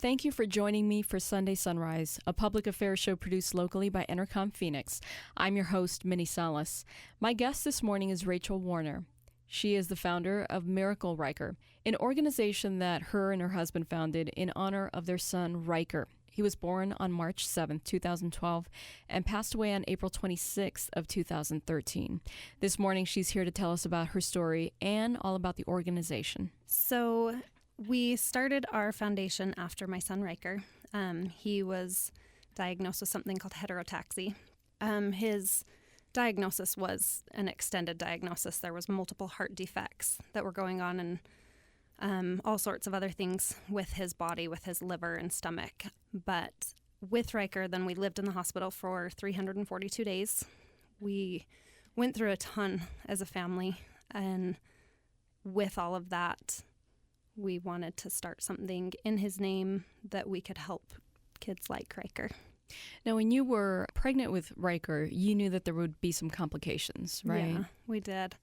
Thank you for joining me for Sunday Sunrise, a public affairs show produced locally by Intercom Phoenix. I'm your host, Minnie Salas. My guest this morning is Rachel Warner. She is the founder of Miracle Riker, an organization that her and her husband founded in honor of their son, Riker. He was born on March 7th, 2012, and passed away on April 26th of 2013. This morning, she's here to tell us about her story and all about the organization. So we started our foundation after my son, Riker. He was diagnosed with something called heterotaxy. His diagnosis was an extended diagnosis. There was multiple heart defects that were going on and all sorts of other things with his body, with his liver and stomach. But with Riker, then we lived in the hospital for 342 days. We went through a ton as a family, and with all of that, we wanted to start something in his name that we could help kids like Riker. Now, when you were pregnant with Riker, you knew that there would be some complications, right? Yeah, we did.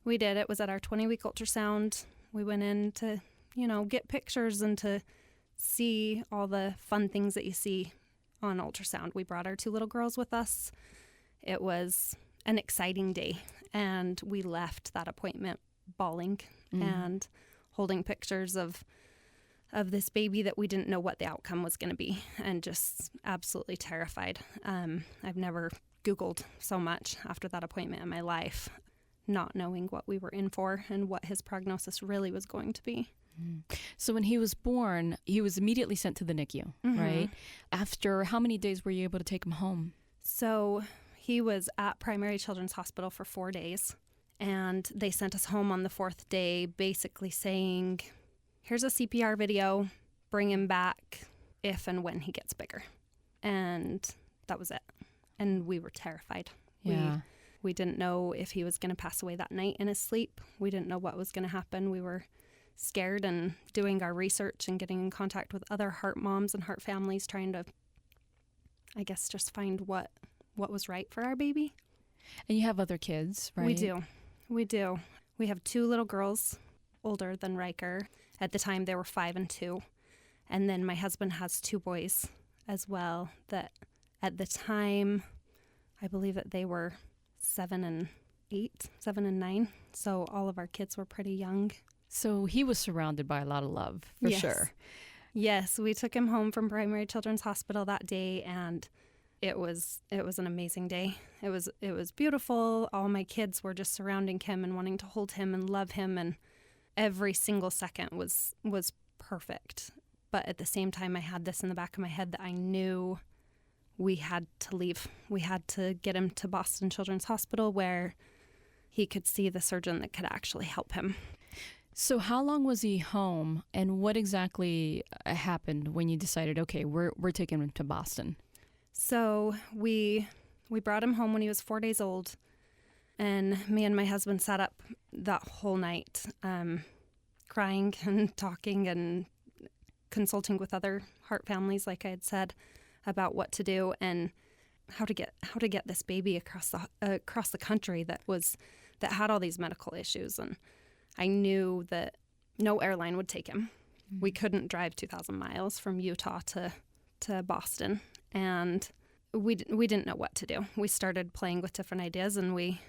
It was at our 20-week ultrasound. We went in to, get pictures and to see all the fun things that you see on ultrasound. We brought our 2 little girls with us. It was an exciting day, and we left that appointment bawling and holding pictures of this baby that we didn't know what the outcome was going to be, and just absolutely terrified. I've never Googled so much after that appointment in my life, not knowing what we were in for and what his prognosis really was going to be. So when he was born, he was immediately sent to the NICU, right? After how many days were you able to take him home? So he was at Primary Children's Hospital for 4 days, and they sent us home on the 4th day, basically saying, here's a CPR video, bring him back if and when he gets bigger. And that was it. And we were terrified. Yeah. We didn't know if he was going to pass away that night in his sleep. We didn't know what was going to happen. We were scared and doing our research and getting in contact with other heart moms and heart families, trying to, I guess, just find what was right for our baby. And you have other kids, right? We do. We have 2 little girls, older than Riker. At the time, they were 5 and 2. And then my husband has 2 boys as well that at the time, I believe that they were 7 and 9. So all of our kids were pretty young. So he was surrounded by a lot of love, for sure. Yes, we took him home from Primary Children's Hospital that day, and it was an amazing day. It was beautiful. All my kids were just surrounding him and wanting to hold him and love him, and every single second was perfect. But at the same time, I had this in the back of my head that I knew we had to leave. We had to get him to Boston Children's Hospital where he could see the surgeon that could actually help him. So how long was he home, and what exactly happened when you decided, okay, we're taking him to Boston? So we brought him home when he was 4 days old, and me and my husband sat up that whole night, crying and talking and consulting with other heart families, like I had said, about what to do and how to get this baby across the country that had all these medical issues. And I knew that no airline would take him. We couldn't drive 2,000 miles from Utah to Boston, and we didn't know what to do. We started playing with different ideas, and we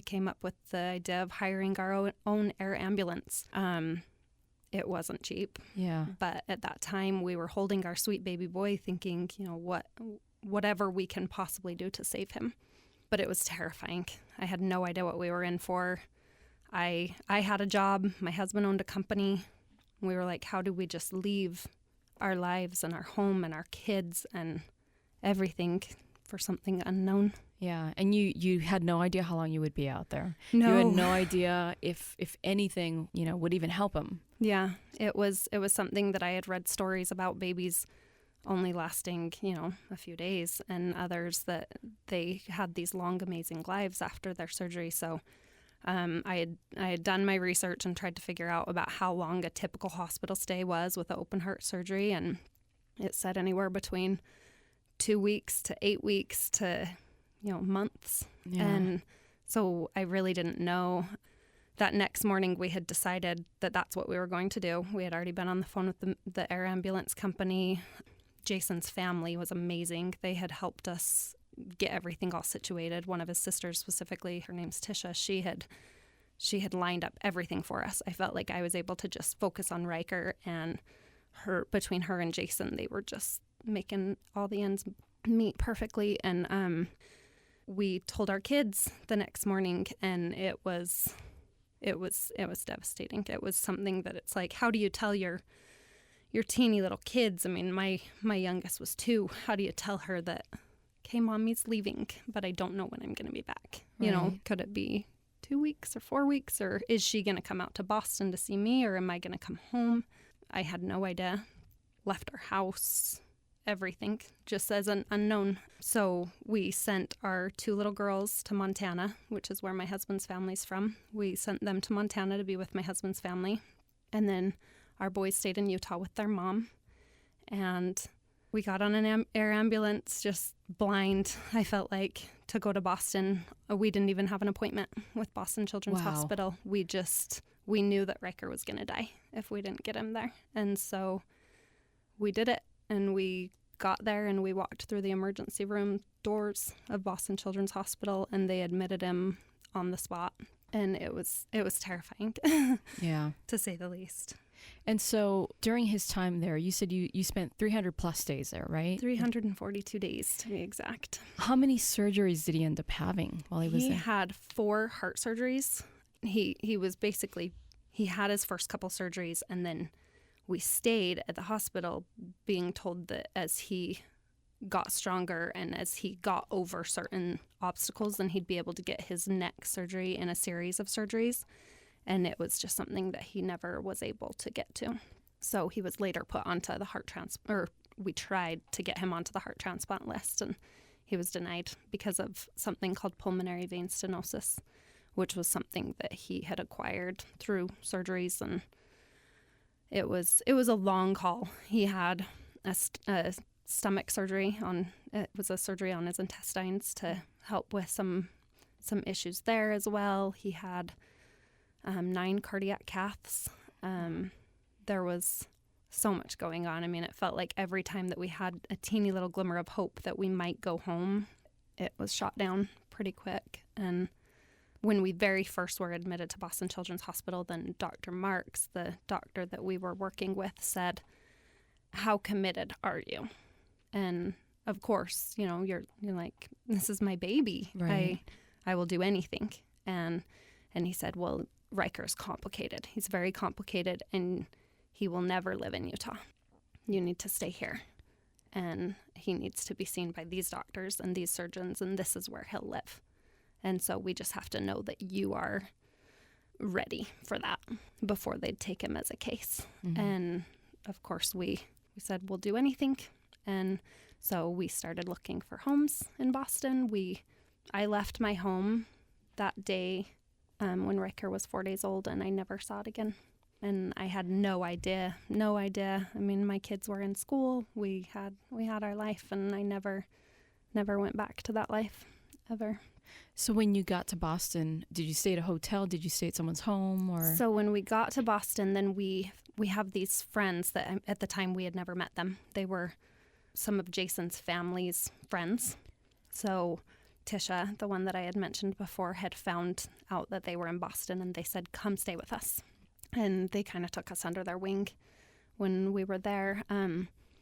came up with the idea of hiring our own air ambulance. It wasn't cheap. Yeah. But at that time, we were holding our sweet baby boy, thinking, whatever we can possibly do to save him. But it was terrifying. I had no idea what we were in for. I had a job. My husband owned a company. We were like, how do we just leave our lives and our home and our kids and everything for something unknown? Yeah, and you had no idea how long you would be out there. No. You had no idea if anything, would even help him. Yeah, it was something that I had read stories about babies only lasting, a few days, and others that they had these long, amazing lives after their surgery. So I had done my research and tried to figure out about how long a typical hospital stay was with an open heart surgery, and it said anywhere between 2 weeks to 8 weeks to months. Yeah. And so I really didn't know. that next morning we had decided that that's what we were going to do. We had already been on the phone with the air ambulance company. Jason's family was amazing. They had helped us get everything all situated. One of his sisters specifically, her name's Tisha, she had lined up everything for us. I felt like I was able to just focus on Riker, and between her and Jason, they were just making all the ends meet perfectly. And we told our kids the next morning, and it was devastating. It was something that it's like, how do you tell your teeny little kids? I mean, my youngest was 2. How do you tell her that, okay, mommy's leaving, but I don't know when I'm going to be back? Right. You know, could it be 2 weeks or 4 weeks, or is she going to come out to Boston to see me, or am I going to come home? I had no idea. Left our house, everything, just as an unknown. So we sent our 2 little girls to Montana, which is where my husband's family's from. We sent them to Montana to be with my husband's family. And then our boys stayed in Utah with their mom. And we got on an air ambulance, just blind, I felt like, to go to Boston. We didn't even have an appointment with Boston Children's Wow. Hospital. We knew that Riker was going to die if we didn't get him there. And so we did it. And we got there and we walked through the emergency room doors of Boston Children's Hospital, and they admitted him on the spot. And it was terrifying, Yeah. to say the least. And so during his time there, you said you spent 300 plus days there, right? 342 days to be exact. How many surgeries did he end up having while he was He there? had 4 heart surgeries. He was basically, he had his first couple surgeries, and then we stayed at the hospital being told that as he got stronger and as he got over certain obstacles, then he'd be able to get his neck surgery in a series of surgeries. And it was just something that he never was able to get to. So he was later put onto the we tried to get him onto the heart transplant list, and he was denied because of something called pulmonary vein stenosis, which was something that he had acquired through surgeries. And it was a long haul. He had a stomach surgery it was a surgery on his intestines to help with some issues there as well. He had 9 cardiac caths. There was so much going on. I mean, it felt like every time that we had a teeny little glimmer of hope that we might go home, it was shot down pretty quick. And when we very first were admitted to Boston Children's Hospital, then Dr. Marks, the doctor that we were working with, said, "How committed are you?" And of course, you know, you're like, "This is my baby. Right. I will do anything." And he said, "Well, Riker's complicated. He's very complicated, and he will never live in Utah. You need to stay here. And he needs to be seen by these doctors and these surgeons, and this is where he'll live. And so we just have to know that you are ready for that before they'd take him as a case." Mm-hmm. And of course, we said, "We'll do anything." And so we started looking for homes in Boston. I left my home that day when Riker was 4 days old, and I never saw it again. And I had no idea. I mean, my kids were in school. We had our life, and I never went back to that life ever. So when you got to Boston, did you stay at a hotel? Did you stay at someone's home? Or So when we got to Boston, then we have these friends that at the time we had never met them. They were some of Jason's family's friends. So Tisha, the one that I had mentioned before, had found out that they were in Boston, and they said, "Come stay with us." And they kind of took us under their wing when we were there.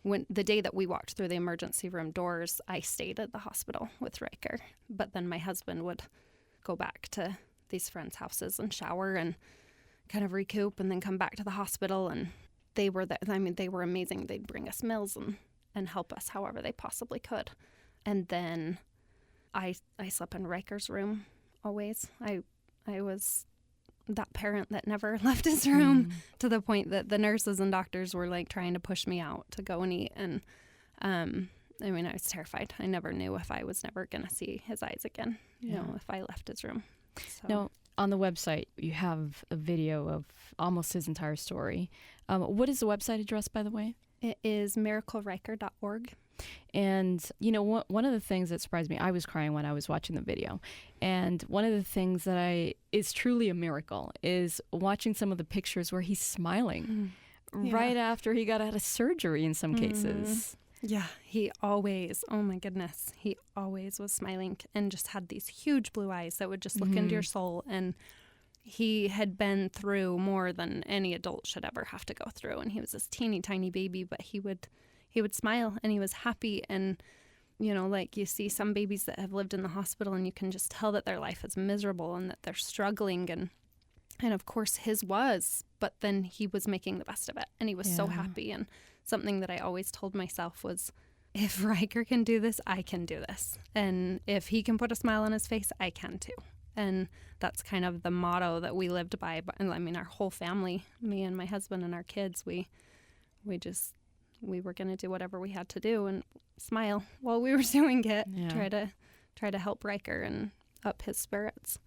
When the day that we walked through the emergency room doors, I stayed at the hospital with Riker. But then my husband would go back to these friends' houses and shower and kind of recoup, and then come back to the hospital. And they were there. I mean, they were amazing. They'd bring us meals and help us however they possibly could. And then I slept in Riker's room always. I was that parent that never left his room, to the point that the nurses and doctors were like trying to push me out to go and eat. And I mean, I was terrified. I never knew if I was never going to see his eyes again, you know, if I left his room. So. Now, on the website, you have a video of almost his entire story. What is the website address, by the way? It is miracleriker.org. And, one of the things that surprised me, I was crying when I was watching the video. And one of the things that is truly a miracle is watching some of the pictures where he's smiling right after he got out of surgery in some cases. Yeah, he always, oh my goodness, he always was smiling and just had these huge blue eyes that would just look into your soul. And he had been through more than any adult should ever have to go through. And he was this teeny tiny baby, but he would smile and he was happy. And, like you see some babies that have lived in the hospital and you can just tell that their life is miserable and that they're struggling. And of course his was, but then he was making the best of it. And he was so happy. And something that I always told myself was, if Riker can do this, I can do this. And if he can put a smile on his face, I can too. And that's kind of the motto that we lived by. But I mean, our whole family, me and my husband and our kids, we were going to do whatever we had to do and smile while we were doing it. Try to help Riker and up his spirits.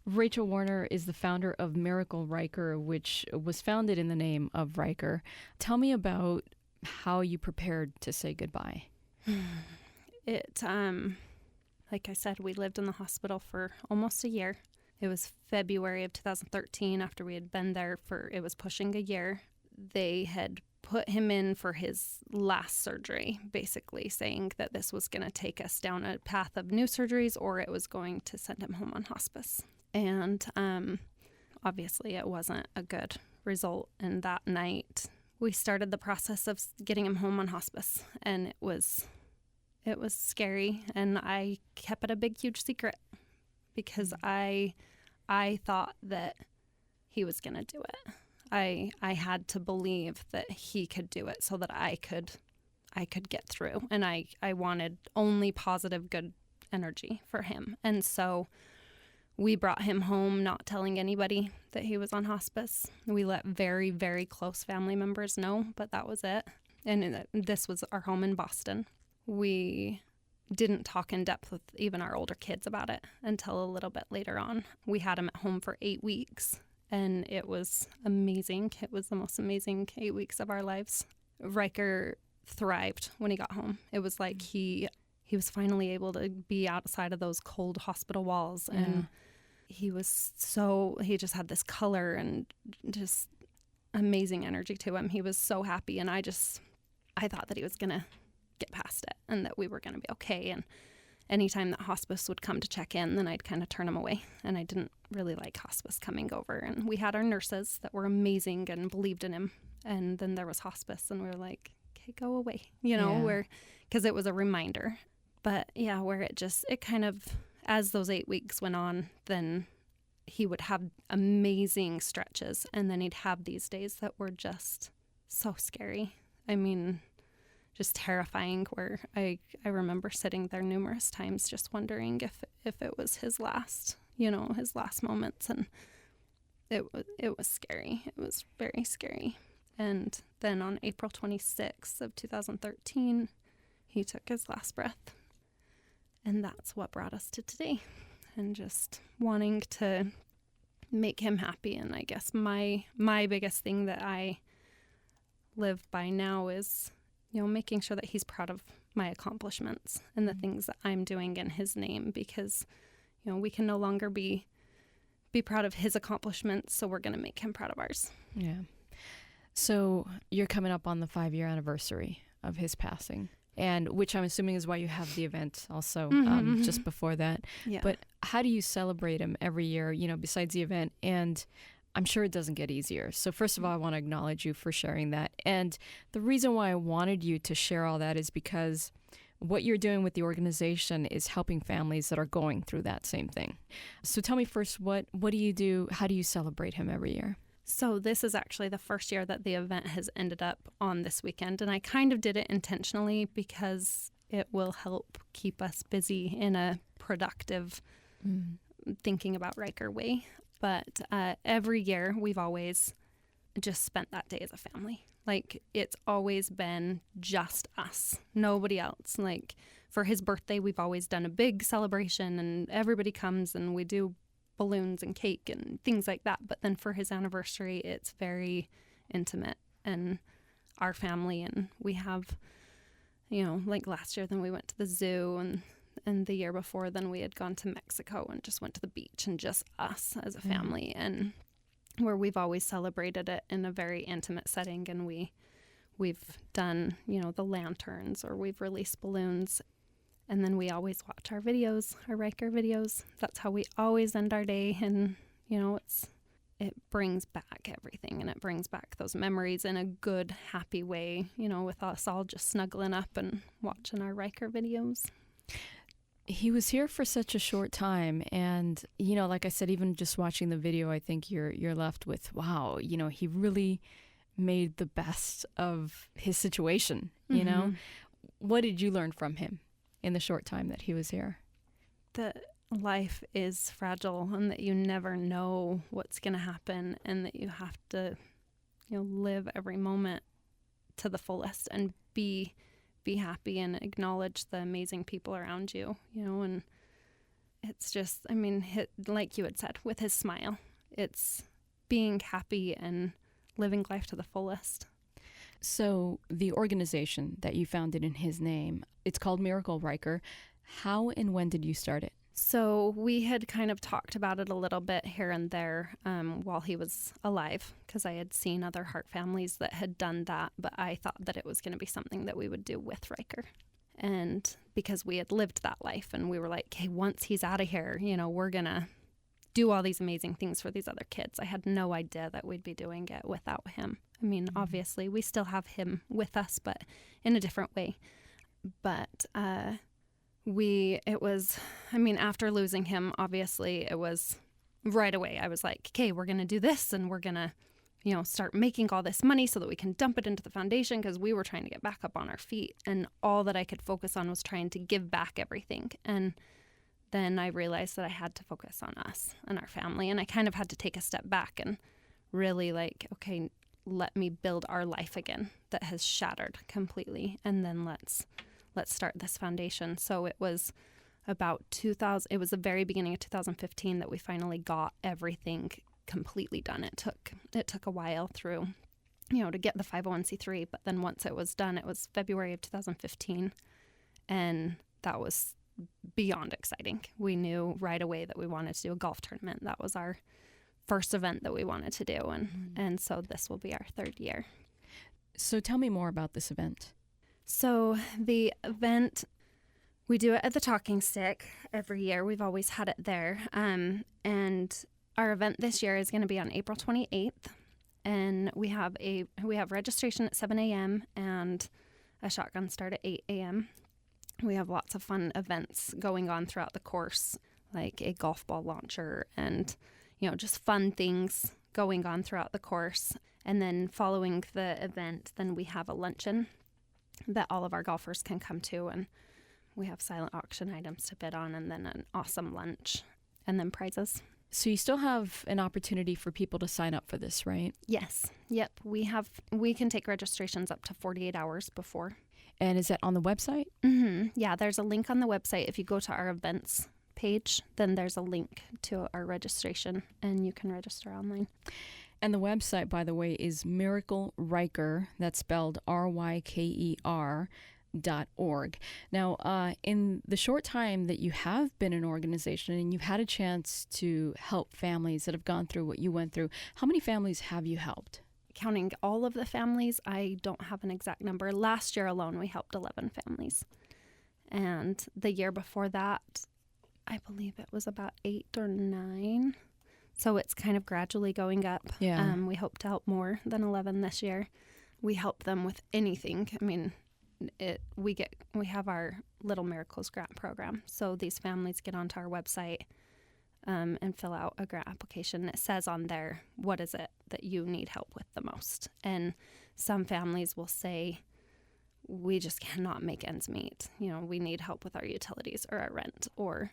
Rachel Warner is the founder of Miracle Riker, which was founded in the name of Riker. Tell me about how you prepared to say goodbye. It, like I said, we lived in the hospital for almost a year. It was February of 2013 after we had been there it was pushing a year. They had put him in for his last surgery, basically saying that this was going to take us down a path of new surgeries or it was going to send him home on hospice. And obviously it wasn't a good result. And that night we started the process of getting him home on hospice. And it was scary. And I kept it a big, huge secret because I thought that he was going to do it. I had to believe that he could do it so that I could get through. And I wanted only positive, good energy for him. And so we brought him home not telling anybody that he was on hospice. We let very, very close family members know, but that was it. And this was our home in Boston. We didn't talk in depth with even our older kids about it until a little bit later on. We had him at home for 8 weeks, and it was amazing. It was the most amazing 8 weeks of our lives. Riker thrived when he got home. It was like he was finally able to be outside of those cold hospital walls, and he just had this color and just amazing energy to him. He was so happy, and I thought that he was going to get past it and that we were going to be okay. And anytime that hospice would come to check in, then I'd kind of turn him away. And I didn't really like hospice coming over. And we had our nurses that were amazing and believed in him. And then there was hospice, and we were like, okay, go away, because it was a reminder. But yeah, where it kind of, as those 8 weeks went on, then he would have amazing stretches. And then he'd have these days that were just so scary. I mean, just terrifying, where I remember sitting there numerous times just wondering if it was his last moments. And it was scary. It was very scary. And then on April 26th of 2013, he took his last breath. And that's what brought us to today, and just wanting to make him happy. And I guess my biggest thing that I live by now is, making sure that he's proud of my accomplishments and the things that I'm doing in his name, because, we can no longer be proud of his accomplishments. So we're going to make him proud of ours. Yeah. So you're coming up on the 5-year anniversary of his passing, and which I'm assuming is why you have the event also just before that. Yeah. But how do you celebrate him every year, besides the event? And I'm sure it doesn't get easier. So first of all, I want to acknowledge you for sharing that. And the reason why I wanted you to share all that is because what you're doing with the organization is helping families that are going through that same thing. So tell me first, what do you do? How do you celebrate him every year? So this is actually the first year that the event has ended up on this weekend. And I kind of did it intentionally because it will help keep us busy in a productive thinking about Riker way. But every year we've always just spent that day as a family. Like, it's always been just us, nobody else. Like, for his birthday, we've always done a big celebration and everybody comes and we do balloons and cake and things like that. But then for his anniversary, it's very intimate and our family. And we have Like last year, then we went to the zoo, and the year before, then we had gone to Mexico and just went to the beach, and just us as a family, and where we've always celebrated it in a very intimate setting. And we've done, the lanterns, or we've released balloons. And then we always watch our videos, our Riker videos. That's how we always end our day. And, it brings back everything, and it brings back those memories in a good, happy way, with us all just snuggling up and watching our Riker videos. He was here for such a short time. And, like I said, even just watching the video, I think you're left with, wow, he really made the best of his situation, What did you learn from him in the short time that he was here? That life is fragile, and that you never know what's going to happen, and that you have to, live every moment to the fullest, and be happy, and acknowledge the amazing people around you, and it's just, like you had said, with his smile, it's being happy and living life to the fullest. So the organization that you founded in his name, it's called Miracle Riker. How and when did you start it? So we had kind of talked about it a little bit here and there while he was alive, because I had seen other heart families that had done that, but I thought that it was going to be something that we would do with Riker. And because we had lived that life, and we were like, okay, once he's out of here, we're going to do all these amazing things for these other kids. I had no idea that we'd be doing it without him. Obviously, we still have him with us, but in a different way. But after losing him, obviously, it was right away. I was like, okay, we're going to do this, and we're going to, start making all this money so that we can dump it into the foundation, because we were trying to get back up on our feet. And all that I could focus on was trying to give back everything. And then I realized that I had to focus on us and our family. And I kind of had to take a step back and really okay, let me build our life again that has shattered completely. And then let's start this foundation. So it was about it was the very beginning of 2015 that we finally got everything completely done. It took a while through, to get the 501c3, but then once it was done, it was February of 2015, and that was beyond exciting. We knew right away that we wanted to do a golf tournament. That was our first event that we wanted to do, and so this will be our third year. So tell me more about this event. So the event, we do it at the Talking Stick every year. We've always had it there. And our event this year is going to be on April 28th. And we have registration at 7 a.m. and a shotgun start at 8 a.m. We have lots of fun events going on throughout the course, like a golf ball launcher and, just fun things going on throughout the course. And then following the event, then we have a luncheon that all of our golfers can come to, and we have silent auction items to bid on, and then an awesome lunch, and then prizes. So you still have an opportunity for people to sign up for this, right? Yes. Yep. We can take registrations up to 48 hours before. And is that on the website? Mm-hmm. Yeah, there's a link on the website. If you go to our events page, then there's a link to our registration, and you can register online. And the website, by the way, is Miracle Riker. That's spelled RYKER.org. Now, in the short time that you have been an organization and you've had a chance to help families that have gone through what you went through, how many families have you helped? Counting all of the families, I don't have an exact number. Last year alone, we helped 11 families. And the year before that, I believe it was about 8 or 9. So it's kind of gradually going up. Yeah. We hope to help more than 11 this year. We help them with anything. We have our Little Miracles grant program. So these families get onto our website and fill out a grant application. It says on there, what is it that you need help with the most? And some families will say, we just cannot make ends meet. We need help with our utilities or our rent, or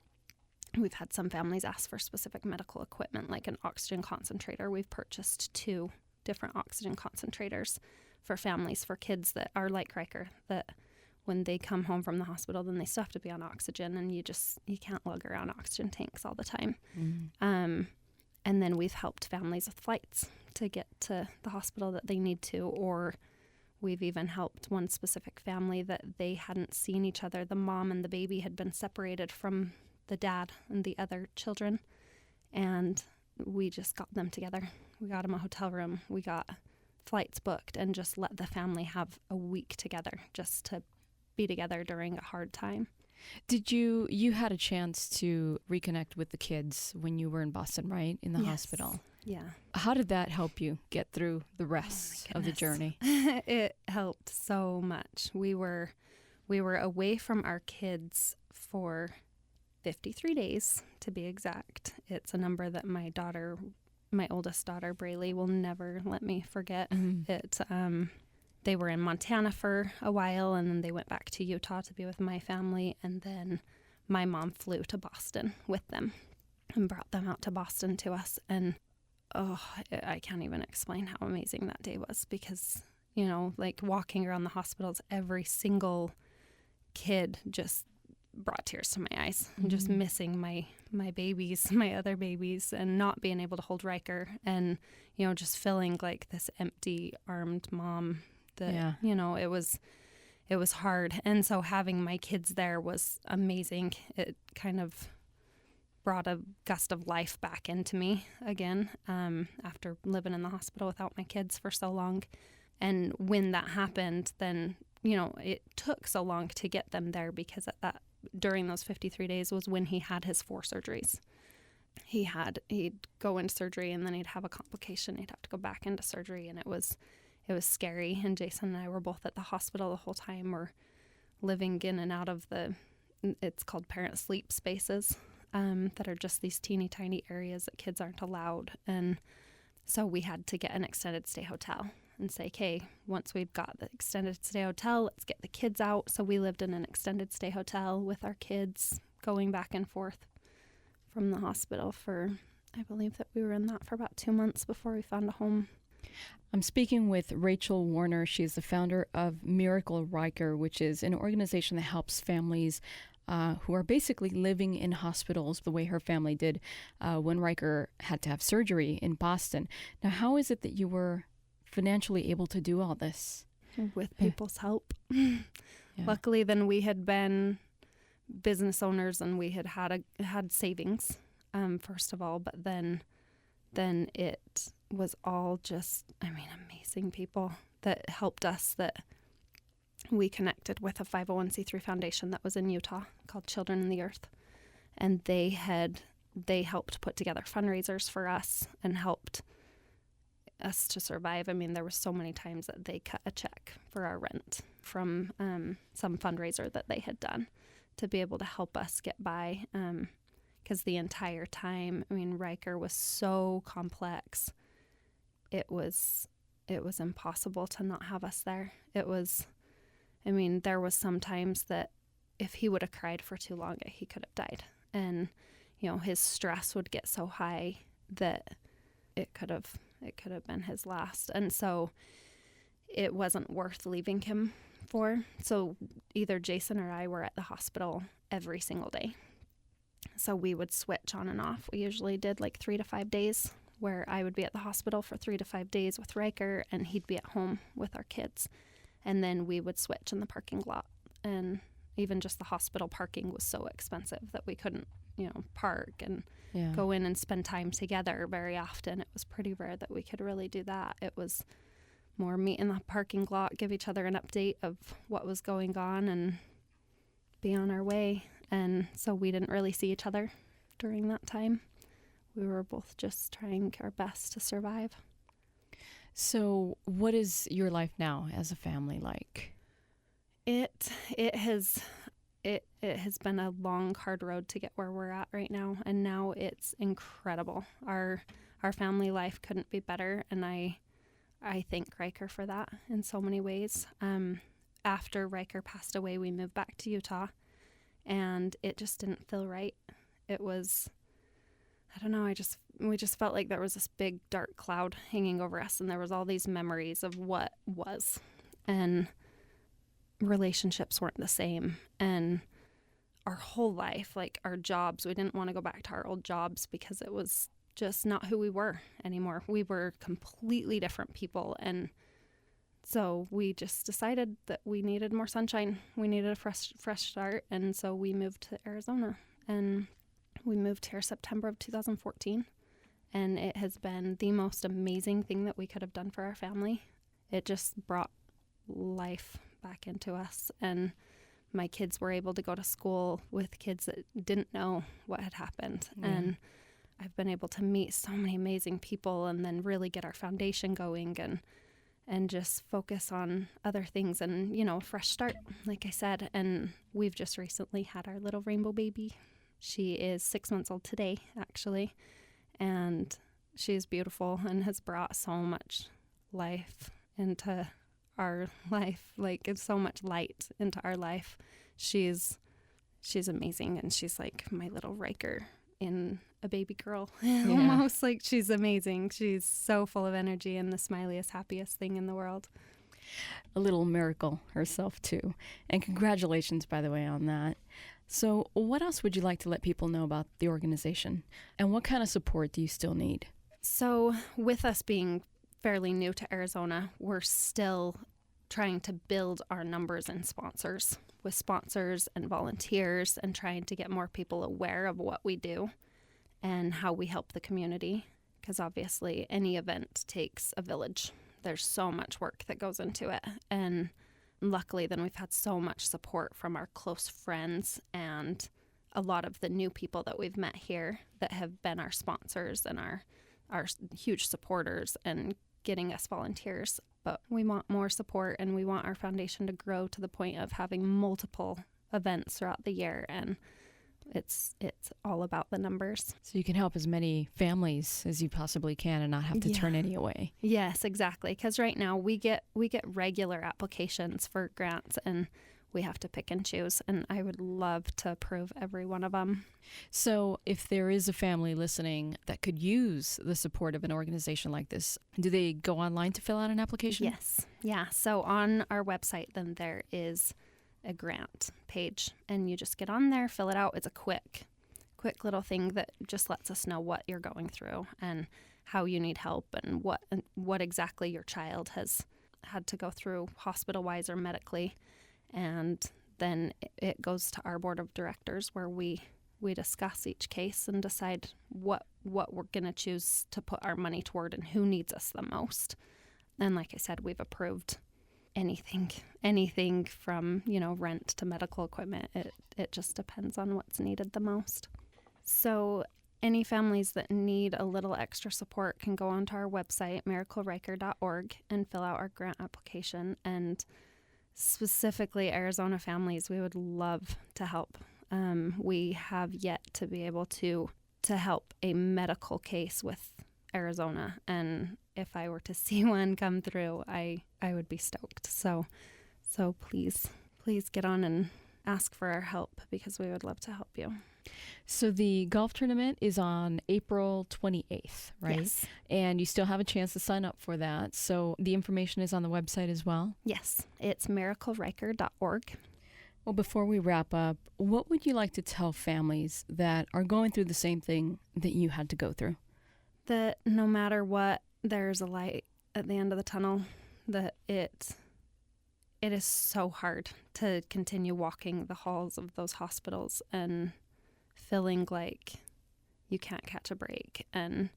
we've had some families ask for specific medical equipment, like an oxygen concentrator. We've purchased 2 different oxygen concentrators for families, for kids that are like Riker, that when they come home from the hospital, then they still have to be on oxygen, and you can't lug around oxygen tanks all the time. Mm-hmm. And then we've helped families with flights to get to the hospital that they need to, or We've even helped one specific family that they hadn't seen each other. The mom and the baby had been separated from the dad and the other children, and we just got them together. We got them a hotel room. We got flights booked and just let the family have a week together just to be together during a hard time. Did you had a chance to reconnect with the kids when you were in Boston, right? In the Yes. hospital. Yeah. How did that help you get through the rest of the journey? It helped so much. We were away from our kids for 53 days, to be exact. It's a number that my oldest daughter, Braylee, will never let me forget. Mm-hmm. They were in Montana for a while, and then they went back to Utah to be with my family, and then my mom flew to Boston with them and brought them out to Boston to us. And I can't even explain how amazing that day was, because, like walking around the hospitals, every single kid just brought tears to my eyes. Mm-hmm. Just missing my babies, my other babies, and not being able to hold Riker, and, just feeling like this empty armed mom that, it was hard. And so having my kids there was amazing. It kind of brought a gust of life back into me again, after living in the hospital without my kids for so long. And when that happened, then, it took so long to get them there, because during those 53 days was when he had his 4 surgeries. He'd go into surgery, and then he'd have a complication. He'd have to go back into surgery, and it was scary. And Jason and I were both at the hospital the whole time. We're living in and out of it's called parent sleep spaces, that are just these teeny tiny areas that kids aren't allowed. And so we had to get an extended stay hotel and say, okay, once we've got the extended stay hotel, let's get the kids out. So we lived in an extended stay hotel with our kids, going back and forth from the hospital I believe that we were in that for about 2 months before we found a home. I'm speaking with Rachel Warner. She's the founder of Miracle Riker, which is an organization that helps families who are basically living in hospitals the way her family did when Riker had to have surgery in Boston. Now, how is it that you were financially able to do all this? With people's help. Yeah. Luckily, then we had been business owners, and we had savings, first of all, but then it was all just, amazing people that helped us, that we connected with a 501c3 foundation that was in Utah called Children in the Earth. And they helped put together fundraisers for us and helped us to survive. There were so many times that they cut a check for our rent from some fundraiser that they had done to be able to help us get by. Because the entire time, Riker was so complex. It was impossible to not have us there. It was, there was some times that if he would have cried for too long, he could have died. And, his stress would get so high that it could have been his last. And so it wasn't worth leaving him for. So either Jason or I were at the hospital every single day. So we would switch on and off. We usually did like 3 to 5 days where I would be at the hospital for 3 to 5 days with Riker, and he'd be at home with our kids. And then we would switch in the parking lot. And even just the hospital parking was so expensive that we couldn't, park and go in and spend time together very often. It was pretty rare that we could really do that. It was more meet in the parking lot, give each other an update of what was going on, and be on our way. And so we didn't really see each other during that time. We were both just trying our best to survive. So what is your life now as a family like? It has been a long, hard road to get where we're at right now, and now it's incredible. Our family life couldn't be better, and I thank Riker for that in so many ways. After Riker passed away, we moved back to Utah, and it just didn't feel right. It was, I don't know, we just felt like there was this big dark cloud hanging over us, and there was all these memories of what was, and relationships weren't the same. And our whole life, like our jobs, we didn't want to go back to our old jobs because it was just not who we were anymore. We were completely different people, and So we just decided that we needed more sunshine. We needed a fresh start. And so we moved to Arizona. And we moved here September of 2014. And it has been the most amazing thing that we could have done for our family. It just brought life back into us. And my kids were able to go to school with kids that didn't know what had happened. And I've been able to meet so many amazing people and then really get our foundation going and just focus on other things and, a fresh start, like I said. And we've just recently had our little rainbow baby. She is 6 months old today, actually. And she's beautiful and has brought so much life into our life, like it's so much light into our life. She's amazing, and she's like my little Riker in a baby girl. Almost like she's amazing. She's so full of energy and the smiliest, happiest thing in the world. A little miracle herself too. And congratulations, by the way, on that. So what else would you like to let people know about the organization? And what kind of support do you still need? So with us being fairly new to Arizona, we're still trying to build our numbers and sponsors, with sponsors and volunteers, and trying to get more people aware of what we do and how we help the community. Because obviously any event takes a village. There's so much work that goes into it. And luckily then we've had so much support from our close friends and a lot of the new people that we've met here that have been our sponsors and our huge supporters and getting us volunteers. But we want more support, and we want our foundation to grow to the point of having multiple events throughout the year. And it's all about the numbers. So you can help as many families as you possibly can and not have to turn any away. Yes, exactly. Because right now we get regular applications for grants, and we have to pick and choose. And I would love to approve every one of them. So if there is a family listening that could use the support of an organization like this, do they go online to fill out an application? Yes. Yeah. So on our website, then there is a grant page, and you just get on there, fill it out. It's a quick little thing that just lets us know what you're going through and how you need help and what exactly your child has had to go through hospital-wise or medically. And then it goes to our board of directors, where we discuss each case and decide what we're going to choose to put our money toward and who needs us the most. And like I said, we've approved anything from, rent to medical equipment. It just depends on what's needed the most. So any families that need a little extra support can go onto our website, miracleriker.org, and fill out our grant application. And specifically Arizona families, we would love to help. We have yet to be able to help a medical case with Arizona, and if I were to see one come through, I would be stoked. So please get on and ask for our help, because we would love to help you. So the golf tournament is on April 28th, right? Yes. And you still have a chance to sign up for that. So the information is on the website as well? Yes. It's miracleriker.org. Well, before we wrap up, what would you like to tell families that are going through the same thing that you had to go through? That no matter what, there's a light at the end of the tunnel. That it is so hard to continue walking the halls of those hospitals and feeling like you can't catch a break. And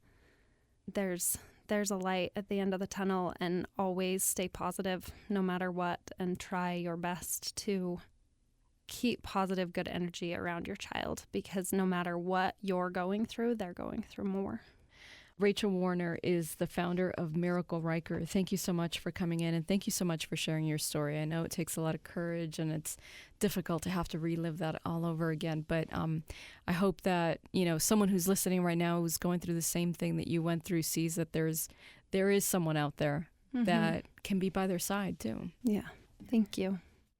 there's a light at the end of the tunnel, and always stay positive no matter what, and try your best to keep positive, good energy around your child, because no matter what you're going through, they're going through more. Rachel Warner is the founder of Miracle Riker. Thank you so much for coming in, and thank you so much for sharing your story. I know it takes a lot of courage, and it's difficult to have to relive that all over again. But I hope that someone who's listening right now who's going through the same thing that you went through sees that there is someone out there that can be by their side too. Yeah. Thank you.